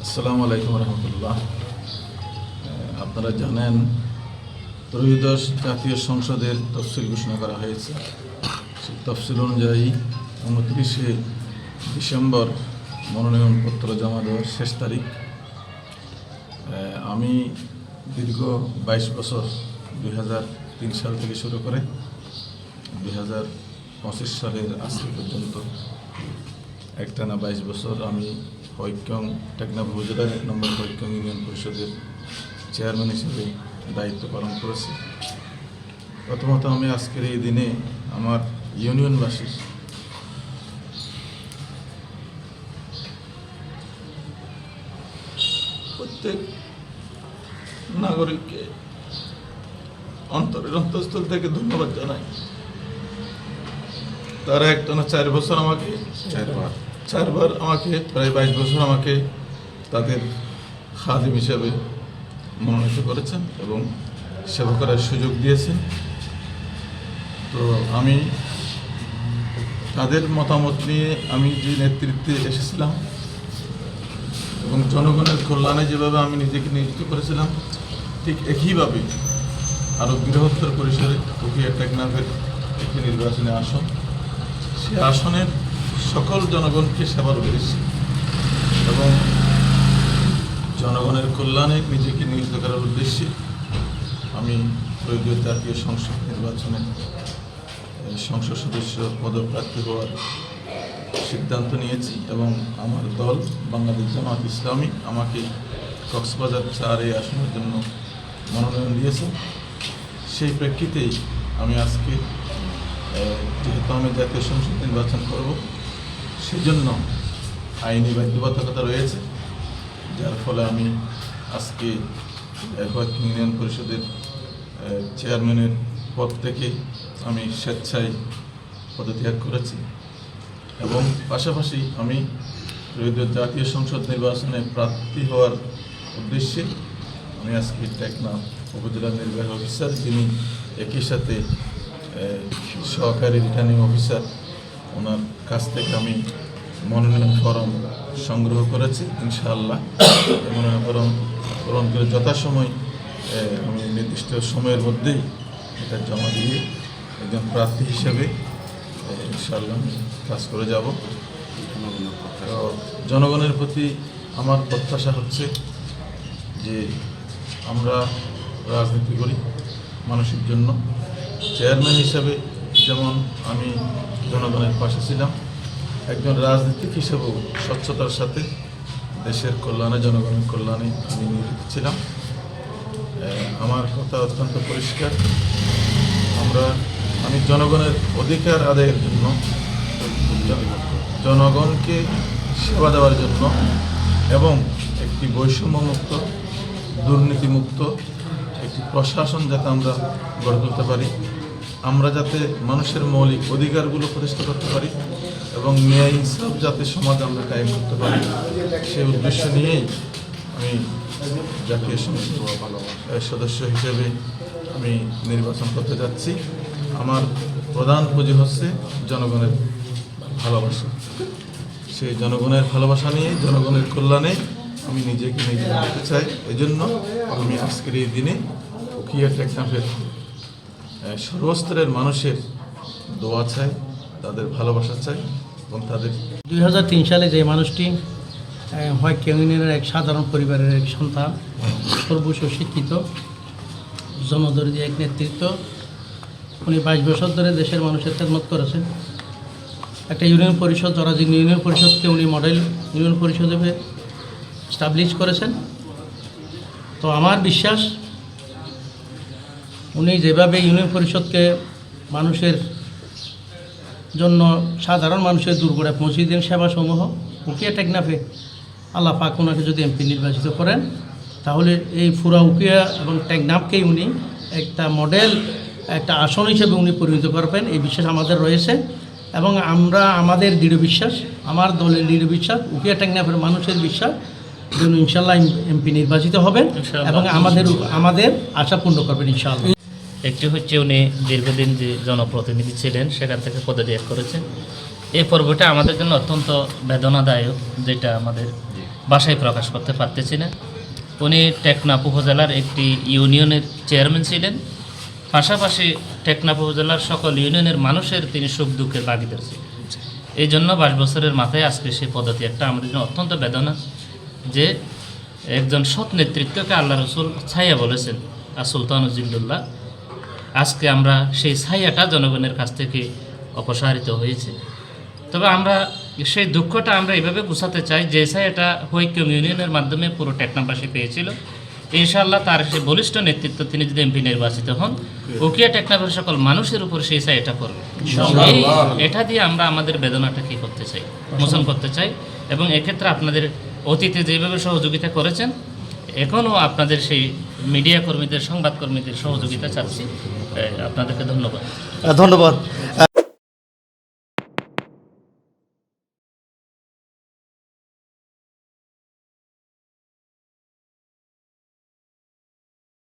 আসসালামু আলাইকুম রহমতুল্লাহ। আপনারা জানেন ত্রয়োদশ জাতীয় সংসদের তফসিল ঘোষণা করা হয়েছে। সেই তফসিল অনুযায়ী 29শে ডিসেম্বর মনোনয়নপত্র জমা দেওয়ার শেষ তারিখ। আমি দীর্ঘ 22 বছর 2003 সাল থেকে শুরু করে 2025 সালের আজকে পর্যন্ত একটানা 22 বছর আমি হৈক্যং টেকনাফ উপজেলার 1 নম্বর হৈক্যং ইউনিয়ন পরিষদের চেয়ারম্যান হিসেবে দায়িত্ব পালন করেছি। প্রথমত আমি আজকের এই দিনে আমার ইউনিয়নবাসীর প্রত্যেক নাগরিককে অন্তরের অন্তঃস্থল থেকে ধন্যবাদ জানাই। তারা একটানা 4 বছর আমাকে চারবার আমাকে প্রায় 22 বছর আমাকে তাদের খাদিম হিসেবে মনোনীত করেছেন এবং সেবা করার সুযোগ দিয়েছেন। তো আমি তাদের মতামত নিয়ে আমি যে নেতৃত্বে এসেছিলাম এবং জনগণের কল্যাণে যেভাবে আমি নিজেকে নিয়োজিত করেছিলাম, ঠিক একইভাবে আরও বৃহত্তর পরিসরে উখিয়া টেকনাফের একটি নির্বাচনী আসন, সে আসনের সকল জনগণকে সেবার উদ্দেশ্যে এবং জনগণের কল্যাণে নিজেকে নিয়োজিত করার উদ্দেশ্যে আমি ত্রয়োদশ জাতীয় সংসদ নির্বাচনে সংসদ সদস্য পদপ্রার্থী হওয়ার সিদ্ধান্ত নিয়েছি এবং আমার দল বাংলাদেশ জামাত ইসলামী আমাকে কক্সবাজার 4 এই আসনের জন্য মনোনয়ন দিয়েছে। সেই প্রেক্ষিতেই আমি আজকে যেহেতু আমি জাতীয় সংসদ নির্বাচন করব, সেজন্য আইনি বাধ্যবাধকতা রয়েছে, যার ফলে আমি আজকে হৈক্যং ইউনিয়ন পরিষদের চেয়ারম্যানের পদ থেকে আমি স্বেচ্ছায় পদত্যাগ করেছি এবং পাশাপাশি আমি ত্রয়োদশ জাতীয় সংসদ নির্বাচনে প্রার্থী হওয়ার উদ্দেশ্যে আমি আজকে টেকনাফ উপজেলা নির্বাহী অফিসার, যিনি একই সাথে সহকারী রিটার্নিং অফিসার, ওনার কাছ থেকে আমি মনোনয়ন ফরম সংগ্রহ করেছি। ইনশাআল্লাহ মনোনয়ন ফরম পূরণ করে যথাসময় আমি নির্দিষ্ট সময়ের মধ্যেই এটা জমা দিয়ে একজন প্রার্থী হিসেবে ইনশাআল্লাহ আমি কাজ করে যাব। তো জনগণের প্রতি আমার প্রত্যাশা হচ্ছে যে আমরা রাজনীতি করি মানুষের জন্য। চেয়ারম্যান হিসেবে যেমন আমি জনগণের পাশে ছিলাম, একজন রাজনীতিক হিসেবেও স্বচ্ছতার সাথে দেশের কল্যাণে জনগণের কল্যাণে আমি নিয়োজিত ছিলাম। আমার কথা অত্যন্ত পরিষ্কার, আমি জনগণের অধিকার আদায়ের জন্য, জনগণকে সেবা দেওয়ার জন্য এবং একটি বৈষম্যমুক্ত দুর্নীতিমুক্ত একটি প্রশাসন যাতে আমরা গড়ে তুলতে পারি, আমরা যাতে মানুষের মৌলিক অধিকারগুলো প্রতিষ্ঠা করতে পারি এবং ন্যায় ইনসাফ যাতে সমাজ আমরা কায়েম করতে পারি, সেই উদ্দেশ্য নিয়েই আমি জাতীয় সংসদ সদস্য হিসেবে আমি নির্বাচন করতে যাচ্ছি। আমার প্রধান পুঁজি হচ্ছে জনগণের ভালোবাসা। সেই জনগণের ভালোবাসা নিয়ে জনগণের কল্যাণে আমি নিজেকে নিয়োজিত করতে চাই। এজন্য আমি আজকের এই দিনে উখিয়া টেকনাফের সর্বস্তরের মানুষের দোয়া চাই, তাদের ভালোবাসা চাই এবং তাদের 2003 সালে যে মানুষটি হৈক্যং ইউনিয়নের এক সাধারণ পরিবারের এক সন্তান, সর্বস্ব শিক্ষিত, জনদরদি এক নেতৃত্ব, উনি 22 বছর ধরে দেশের মানুষের খেদমত করেছেন। একটা ইউনিয়ন পরিষদ, জরাজীর্ণ ইউনিয়ন পরিষদকে উনি মডেল ইউনিয়ন পরিষদ হিসেবে স্টাবলিশ করেছেন। তো আমার বিশ্বাস, উনি যেভাবে ইউনিয়ন পরিষদকে মানুষের জন্য, সাধারণ মানুষের দুর্গড়ে পৌঁছে দেন সেবাসমূহ, উখিয়া টেকনাফে আল্লাহ পাক ওনাকে যদি এমপি নির্বাচিত করেন, তাহলে এই পুরা উখিয়া এবং টেকনাফকেই উনি একটা মডেল, একটা আসন হিসেবে উনি পরিণত করবেন, এই বিশ্বাস আমাদের রয়েছে। এবং আমাদের দৃঢ় বিশ্বাস, আমার দলের দৃঢ় বিশ্বাস, উখিয়া টেকনাফের মানুষের বিশ্বাস যেন ইনশাল্লাহ এমপি নির্বাচিত হবেন এবং আমাদের আশা পূর্ণ করবেন ইনশাআল্লাহ। একটি হচ্ছে উনি দীর্ঘদিন যে জনপ্রতিনিধি ছিলেন, সেখান থেকে পদত্যাগ করেছেন। এই পর্বটা আমাদের জন্য অত্যন্ত বেদনাদায়ক, যেটা আমাদের ভাষায় প্রকাশ করতে পারতেছি না। উনি টেকনাফ উপজেলার একটি ইউনিয়নের চেয়ারম্যান ছিলেন, পাশাপাশি টেকনাফ উপজেলার সকল ইউনিয়নের মানুষের তিনি সুখ দুঃখের ভাগিদার ছিলেন। এই জন্য 22 বছরের মাথায় আজকে সেই পদত্যাগটা আমাদের জন্য অত্যন্ত বেদনা, যে একজন সৎ নেতৃত্বকে আল্লাহ রসুল ছায়া বলেছেন, আর সুলতানুজ্জিল্লুল্লাহ, আজকে আমরা সেই ছায়াটা জনগণের কাছ থেকে অপসারিত হয়েছে। তবে আমরা সেই দুঃখটা আমরা এইভাবে গুছাতে চাই, যে ছায়াটা হৈক্যম ইউনিয়নের মাধ্যমে পুরো টেকনাফবাসী পেয়েছিল। ইনশাআল্লাহ তার সেই বলিষ্ঠ নেতৃত্ব, তিনি যদি এমপি নির্বাচিত হন, উকিয়া টেকনাফের সকল মানুষের উপর সেই ছায়াটা পড়বে। এটা দিয়ে আমরা আমাদের বেদনাটা কি করতে চাই, মোচন করতে চাই। এবং এক্ষেত্রে আপনাদের অতীতে যেভাবে সহযোগিতা করেছেন, এখনও আপনাদের সেই মিডিয়া কর্মীদের, সংবাদকর্মীদের সহযোগিতা চাচ্ছি। আপনাদেরকে ধন্যবাদ। ধন্যবাদ।